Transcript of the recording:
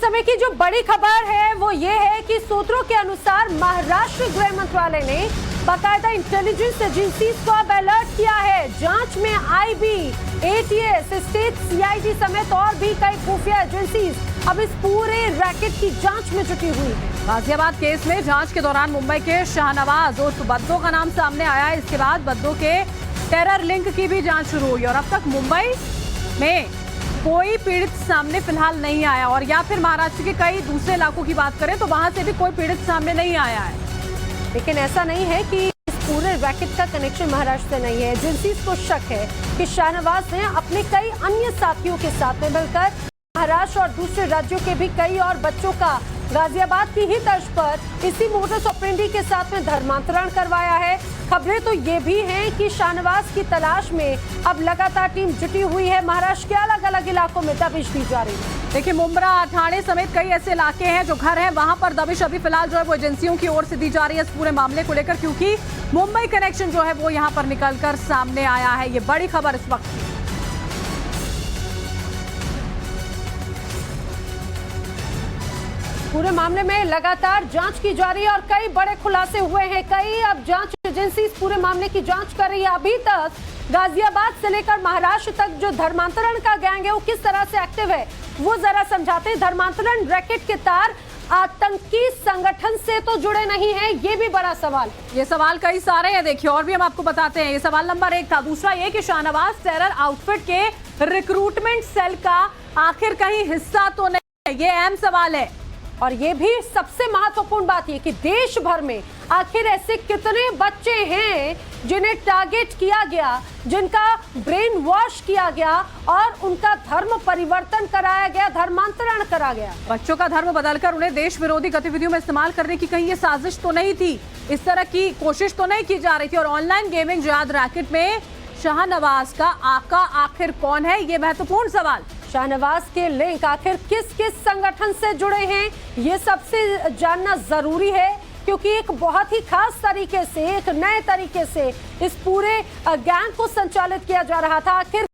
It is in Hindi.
समय की जो बड़ी खबर है वो ये है कि सूत्रों के अनुसार महाराष्ट्र गृह मंत्रालय ने बाकायदा इंटेलिजेंस एजेंसीज को अब अलर्ट किया है। जांच में आईबी, एटीएस, स्टेट सीआईडी समेत और भी कई खुफिया एजेंसीज अब इस पूरे रैकेट की जांच में जुटी हुई है। गाजियाबाद केस में जांच के दौरान मुंबई के शाहनवाज उर्फ बद्दो का नाम सामने आया। इसके बाद बद्दो के टेरर लिंक की भी जांच शुरू हुई और अब तक मुंबई में कोई पीड़ित सामने फिलहाल नहीं आया। और या फिर महाराष्ट्र के कई दूसरे इलाकों की बात करें तो वहां से भी कोई पीड़ित सामने नहीं आया है। लेकिन ऐसा नहीं है कि इस पूरे रैकेट का कनेक्शन महाराष्ट्र से नहीं है। एजेंसीज को शक है कि शाहनवाज ने अपने कई अन्य साथियों के साथ में मिलकर महाराष्ट्र और दूसरे राज्यों के भी कई और बच्चों का गाजियाबाद की ही तर्ज पर इसी मोडस ऑपरेंडी के साथ में धर्मांतरण करवाया है। खबरें तो ये भी हैं कि शाहनवाज की तलाश में अब लगातार टीम जुटी हुई है। महाराष्ट्र के अलग अलग इलाकों में दबिश दी जा रही है। देखिए, मुंब्रा, ठाणे समेत कई ऐसे इलाके हैं जो घर हैं, वहां पर दबिश अभी फिलहाल जो है वो एजेंसियों की ओर से दी जा रही है इस पूरे मामले को लेकर, क्योंकि मुंबई कनेक्शन जो है वो यहाँ पर निकलकर सामने आया है। ये बड़ी खबर इस वक्त की। पूरे मामले में लगातार जांच की जा रही है और कई बड़े खुलासे हुए हैं। कई अब जांच एजेंसी इस पूरे मामले की जांच कर रही है। अभी तक गाजियाबाद से लेकर महाराष्ट्र तक जो धर्मांतरण का गैंग है वो किस तरह से एक्टिव है वो जरा समझाते हैं। धर्मांतरण रैकेट के तार आतंकी संगठन से तो जुड़े नहीं है, ये भी बड़ा सवाल। ये सवाल कई सारे हैं, देखिए और भी हम आपको बताते हैं। ये सवाल नंबर 1 था। दूसरा ये कि शाहनवाज टेरर आउटफिट के रिक्रूटमेंट सेल का आखिर कहीं हिस्सा तो नहीं है, ये अहम सवाल है। और ये भी सबसे महत्वपूर्ण बात ये कि देश भर में आखिर ऐसे कितने बच्चे हैं जिन्हें टारगेट किया गया, जिनका ब्रेन वॉश किया गया और उनका धर्म परिवर्तन कराया गया, धर्मांतरण करा गया। बच्चों का धर्म बदलकर उन्हें देश विरोधी गतिविधियों में इस्तेमाल करने की कहीं ये साजिश तो नहीं थी, इस तरह की कोशिश तो नहीं की जा रही थी। और ऑनलाइन गेमिंग जिहाद रैकेट में शाहनवाज का आका आखिर कौन है, ये महत्वपूर्ण सवाल। शाहनवाज के लिंक आखिर किस किस संगठन से जुड़े हैं, ये सबसे जानना जरूरी है, क्योंकि एक बहुत ही खास तरीके से, एक नए तरीके से इस पूरे गैंग को संचालित किया जा रहा था। आखिर